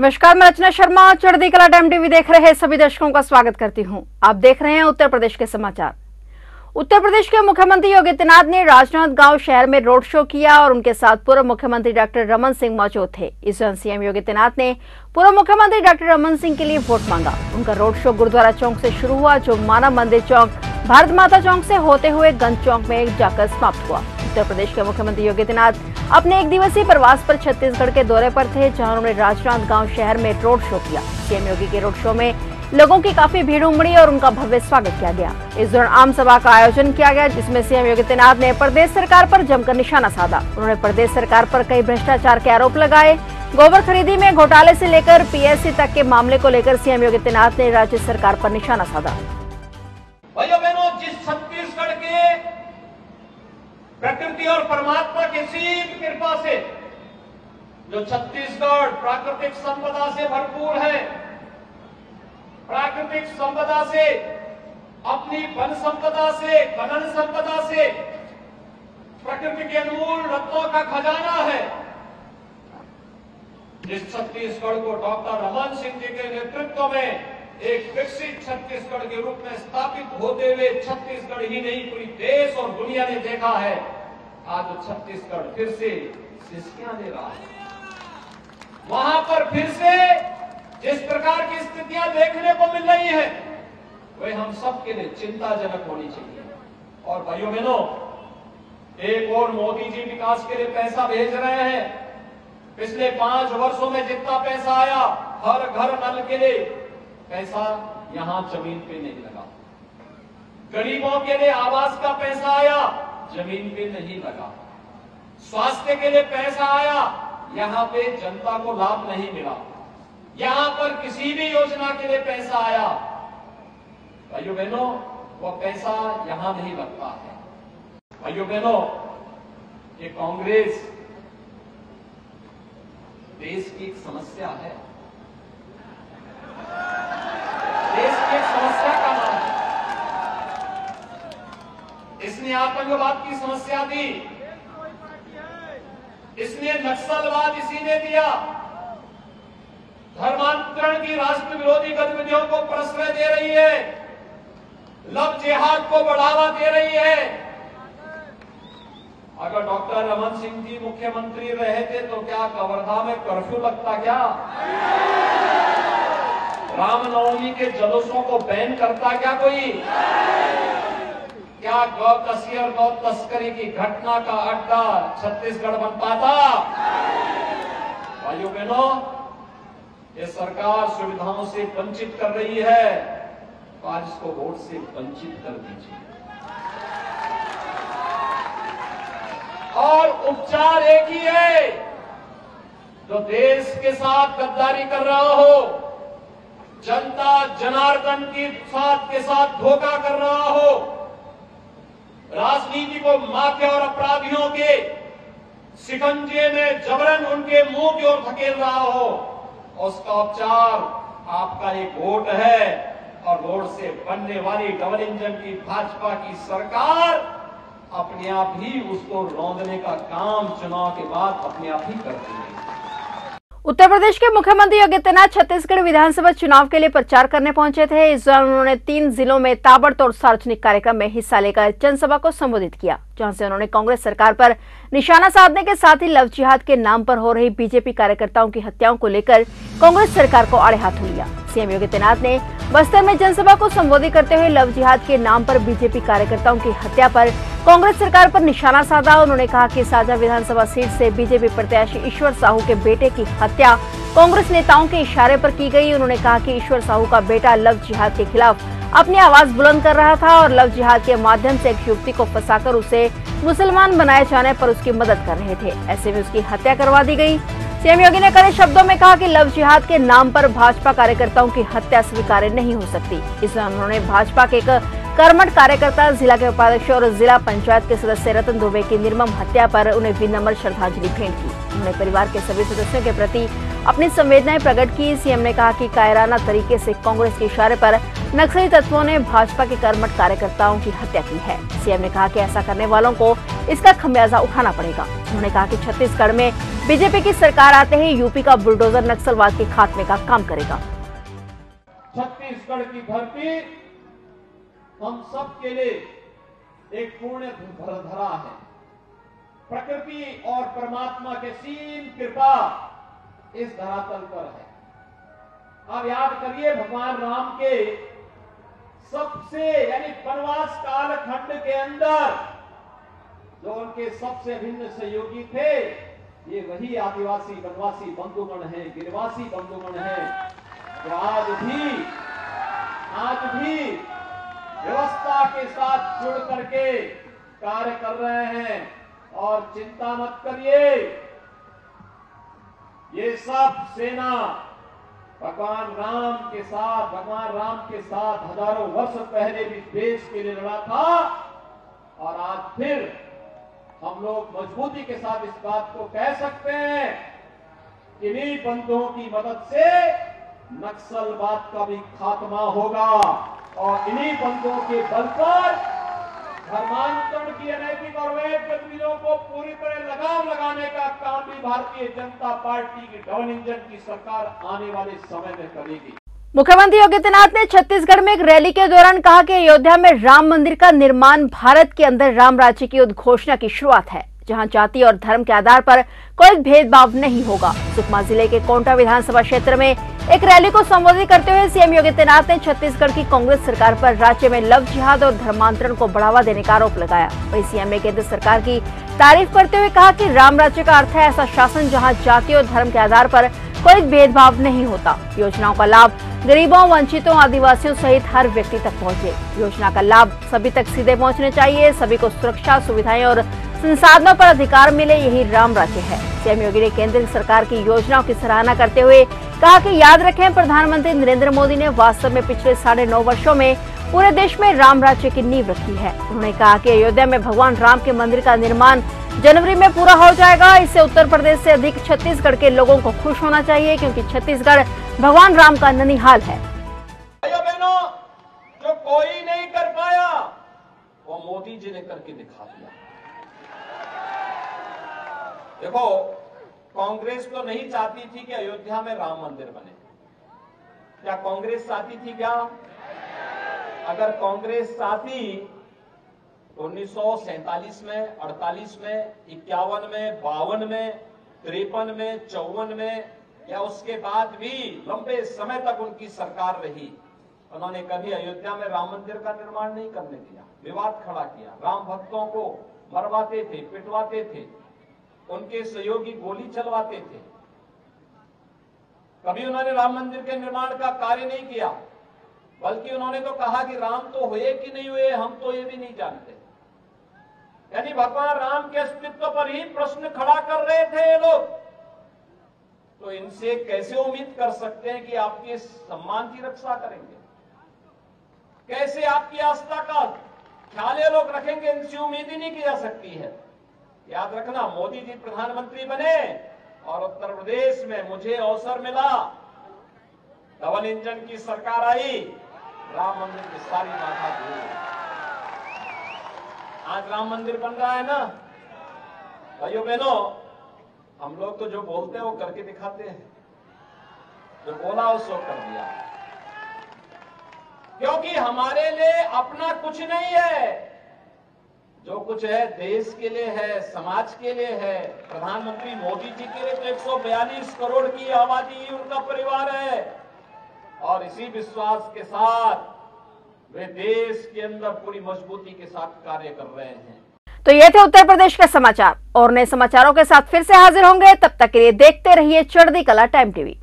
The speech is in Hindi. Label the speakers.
Speaker 1: नमस्कार, मैं रचना शर्मा। चढ़ती कला टाइम टीवी देख रहे सभी दर्शकों का स्वागत करती हूं। आप देख रहे हैं उत्तर प्रदेश के समाचार। उत्तर प्रदेश के मुख्यमंत्री योगी आदित्यनाथ ने राजनांदगांव शहर में रोड शो किया और उनके साथ पूर्व मुख्यमंत्री डॉक्टर रमन सिंह मौजूद थे। इस दौरान सीएम योगी आदित्यनाथ ने पूर्व मुख्यमंत्री डॉक्टर रमन सिंह के लिए वोट मांगा। उनका रोड शो गुरुद्वारा चौक से शुरू हुआ, जो मानव मंदिर चौक, भारत माता चौक से होते हुए गंज चौक में जाकर समाप्त हुआ। उत्तर प्रदेश के मुख्यमंत्री योगी आदित्यनाथ अपने एक दिवसीय प्रवास पर छत्तीसगढ़ के दौरे पर थे, जहां उन्होंने राजनांदगांव शहर में रोड शो किया। सीएम योगी के रोड शो में लोगों की काफी भीड़ उमड़ी और उनका भव्य स्वागत किया गया। इस दौरान आम सभा का आयोजन किया गया, जिसमें सीएम योगी आदित्यनाथ ने प्रदेश सरकार पर जमकर निशाना साधा। उन्होंने प्रदेश सरकार पर कई भ्रष्टाचार के आरोप लगाए। गोबर खरीदी में घोटाले से लेकर पीएससी तक के मामले को लेकर सीएम योगी आदित्यनाथ ने राज्य सरकार पर निशाना साधा।
Speaker 2: भाइयों बहनों, जिस छत्तीसगढ़ के प्रकृति और परमात्मा की सीम कृपा से जो छत्तीसगढ़ प्राकृतिक संपदा से भरपूर है, प्राकृतिक संपदा से, अपनी वन संपदा से, खनन संपदा से, प्रकृति के अनमोल रत्नों का खजाना है, जिस छत्तीसगढ़ को डॉक्टर रमन सिंह जी के नेतृत्व में एक विकसित छत्तीसगढ़ के रूप में स्थापित होते हुए छत्तीसगढ़ ही नहीं पूरी देश और दुनिया ने देखा है। आज छत्तीसगढ़ फिर से सिसकियां दे रहा है। वहां पर फिर से जिस प्रकार की स्थितियां देखने को मिल रही है, वह हम सबके लिए चिंताजनक होनी चाहिए। और भाइयों बहनों, एक और मोदी जी विकास के लिए पैसा भेज रहे हैं। पिछले 5 वर्षों में जितना पैसा आया हर घर नल के लिए, पैसा यहां जमीन पे नहीं लगा। गरीबों के लिए आवास का पैसा आया, जमीन पे नहीं लगा। स्वास्थ्य के लिए पैसा आया, यहां पे जनता को लाभ नहीं मिला। यहां पर किसी भी योजना के लिए पैसा आया, भाइयों बहनों, वो पैसा यहां नहीं लगता है। भाइयों बहनों, ये कांग्रेस देश की एक समस्या है, देश की एक समस्या का नाम है। इसने आतंकवाद की समस्या दी, इसने नक्सलवाद इसी ने दिया, धर्मांतरण की राष्ट्र विरोधी गतिविधियों को प्रश्रय दे रही है, लव जिहाद को बढ़ावा दे रही है। अगर डॉक्टर रमन सिंह जी मुख्यमंत्री रहे थे तो क्या कवर्धा में कर्फ्यू लगता? क्या रामनवमी के जुलूसों को बैन करता? क्या कोई क्या गौ तस्करी और गौ तस्करी की घटना का अड्डा छत्तीसगढ़ बन पाता? भाइयों बहनों, ये सरकार सुविधाओं से वंचित कर रही है, तो आज इसको वोट से वंचित कर दीजिए। और उपचार एक ही है, जो देश के साथ गद्दारी कर रहा हो, जनता जनार्दन के साथ धोखा कर रहा हो, राजनीति को माफिया और अपराधियों के शिकंजे में जबरन उनके मुंह की ओर धकेल रहा हो, उसका उपचार आपका एक वोट है। और वोट से बनने वाली डबल इंजन की भाजपा की सरकार अपने आप ही उसको रौंदने का काम चुनाव के बाद अपने आप ही करती है।
Speaker 1: उत्तर प्रदेश के मुख्यमंत्री योगी आदित्यनाथ छत्तीसगढ़ विधानसभा चुनाव के लिए प्रचार करने पहुंचे थे। इस दौरान उन्होंने 3 जिलों में ताबड़तोड़ सार्वजनिक कार्यक्रम में हिस्सा लेकर जनसभा को संबोधित किया, जहां से उन्होंने कांग्रेस सरकार पर निशाना साधने के साथ ही लव जिहाद के नाम पर हो रही बीजेपी कार्यकर्ताओं की हत्याओं को लेकर कांग्रेस सरकार को आड़े हाथों लिया। सीएम योगी आदित्यनाथ ने बस्तर में जनसभा को संबोधित करते हुए लव जिहाद के नाम पर बीजेपी कार्यकर्ताओं की हत्या पर कांग्रेस सरकार पर निशाना साधा। उन्होंने कहा कि साझा विधानसभा सीट से बीजेपी प्रत्याशी ईश्वर साहू के बेटे की हत्या कांग्रेस नेताओं के इशारे पर की गई। उन्होंने कहा कि ईश्वर साहू का बेटा लव जिहाद के खिलाफ अपनी आवाज बुलंद कर रहा था और लव जिहाद के माध्यम से एक युवती को फंसाकर उसे मुसलमान बनाए जाने पर उसकी मदद कर रहे थे। ऐसे में उसकी हत्या करवा दी गई। सीएम योगी ने कड़े शब्दों में कहा कि लव जिहाद के नाम पर भाजपा कार्यकर्ताओं की हत्या स्वीकार्य नहीं हो सकती। इस दौरान उन्होंने भाजपा के एक कर्मठ कार्यकर्ता, जिला के उपाध्यक्ष और जिला पंचायत के सदस्य रतन दुबे की निर्मम हत्या पर उन्हें विनम्र श्रद्धांजलि भेंट की। उन्होंने परिवार के सभी सदस्यों के प्रति अपनी संवेदनाएं प्रकट की। सीएम ने कहा कि कायराना तरीके से कांग्रेस के इशारे पर नक्सली तत्वों ने भाजपा के कर्मठ कार्यकर्ताओं की हत्या की है। सीएम ने कहा कि ऐसा करने वालों को इसका खमियाजा उठाना पड़ेगा। उन्होंने कहा कि छत्तीसगढ़ में बीजेपी की सरकार आते ही यूपी का बुलडोजर नक्सलवाद के खात्मे का काम करेगा।
Speaker 2: छत्तीसगढ़ की धरती हम सब के लिए एक पुण्य धरा है। प्रकृति और परमात्मा के सीम कृपा इस धरातल पर है। आप याद करिए, भगवान राम के सबसे यानी वनवास कालखंड के अंदर जो उनके सबसे भिन्न सहयोगी थे, ये वही आदिवासी वनवासी बंधुगण हैं, गिरवासी बंधुगण हैं, जो आज भी व्यवस्था के साथ जुड़ करके कार्य कर रहे हैं। और चिंता मत करिए, ये सब सेना भगवान राम के साथ हजारों वर्ष पहले भी देश के लिए लड़ा था। और आज फिर हम लोग मजबूती के साथ इस बात को कह सकते हैं कि इन्हीं बंधुओं की मदद से नक्सलवाद का भी खात्मा होगा। और इन्हीं बंधुओं के बल पर धर्मांतरण की अनैतिक और वैध गतिविधियों को पूरी तरह लगाम लगाने का काम भी भारतीय जनता पार्टी की डबल इंजन की सरकार आने वाले समय में करेगी।
Speaker 1: मुख्यमंत्री योगी आदित्यनाथ ने छत्तीसगढ़ में एक रैली के दौरान कहा कि अयोध्या में राम मंदिर का निर्माण भारत के अंदर राम राज्य की उद्घोषणा की शुरुआत है, जहां जाति और धर्म के आधार पर कोई भेदभाव नहीं होगा। सुकमा जिले के कोंटा विधानसभा क्षेत्र में एक रैली को संबोधित करते हुए सीएम योगी आदित्यनाथ ने छत्तीसगढ़ की कांग्रेस सरकार पर राज्य में लव जिहाद और धर्मांतरण को बढ़ावा देने का आरोप लगाया। वहीं सीएम ने केंद्र सरकार की तारीफ करते हुए कहा कि राम राज्य का अर्थ है ऐसा शासन जहां जाति और धर्म के आधार पर कोई भेदभाव नहीं होता। योजनाओं का लाभ गरीबों, वंचितों, आदिवासियों सहित हर व्यक्ति तक पहुंचे। योजना का लाभ सभी तक सीधे पहुंचने चाहिए। सभी को सुरक्षा, सुविधाएं और संसाधनों पर अधिकार मिले, यही राम राज्य है। सीएम योगी ने केंद्र सरकार की योजनाओं की सराहना करते हुए कहा कि याद रखें, प्रधानमंत्री नरेंद्र मोदी ने वास्तव में पिछले 9.5 वर्षों में पूरे देश में राम राज्य की नींव रखी है। उन्होंने कहा कि अयोध्या में भगवान राम के मंदिर का निर्माण जनवरी में पूरा हो जाएगा। इससे उत्तर प्रदेश से अधिक छत्तीसगढ़ के लोगों को खुश होना चाहिए, क्योंकि छत्तीसगढ़ भगवान राम का ननिहाल है।
Speaker 2: भाइयों बहनों, जो कोई नहीं कर पाया वो मोदी जी ने करके दिखा दिया। देखो, कांग्रेस तो नहीं चाहती थी कि अयोध्या में राम मंदिर बने। क्या कांग्रेस चाहती थी? क्या अगर कांग्रेस चाहती तो 1947 में, 48 में, 51 में, 52 में, 53 में, 54 में या उसके बाद भी लंबे समय तक उनकी सरकार रही, उन्होंने कभी अयोध्या में राम मंदिर का निर्माण नहीं करने दिया। विवाद खड़ा किया, राम भक्तों को मरवाते थे, पिटवाते थे, उनके सहयोगी गोली चलवाते थे। कभी उन्होंने राम मंदिर के निर्माण का कार्य नहीं किया, बल्कि उन्होंने तो कहा कि राम तो हुए कि नहीं हुए हम तो ये भी नहीं जानते। यानी भगवान राम के अस्तित्व पर ही प्रश्न खड़ा कर रहे थे ये लोग। तो इनसे कैसे उम्मीद कर सकते हैं कि आपके सम्मान की रक्षा करेंगे? कैसे आपकी आस्था का ख्याल ये लोग रखेंगे? इनसे उम्मीद ही नहीं की जा सकती है। याद रखना, मोदी जी प्रधानमंत्री बने और उत्तर प्रदेश में मुझे अवसर मिला, डबल इंजन की सरकार आई, राम मंदिर की सारी बाधा दूर। आज राम मंदिर बन रहा है ना भाइयों बहनों। हम लोग तो जो बोलते हैं वो करके दिखाते हैं, जो बोला उसको कर दिया, क्योंकि हमारे लिए अपना कुछ नहीं है। जो कुछ है देश के लिए है, समाज के लिए है। प्रधानमंत्री मोदी जी के लिए तो 142 करोड़ की आबादी उनका परिवार है, और इसी विश्वास के साथ वे देश के अंदर पूरी मजबूती के साथ कार्य कर रहे हैं।
Speaker 1: तो ये थे उत्तर प्रदेश के समाचार, और नए समाचारों के साथ फिर से हाजिर होंगे। तब तक के लिए देखते रहिए चढ़ती कला टाइम टीवी।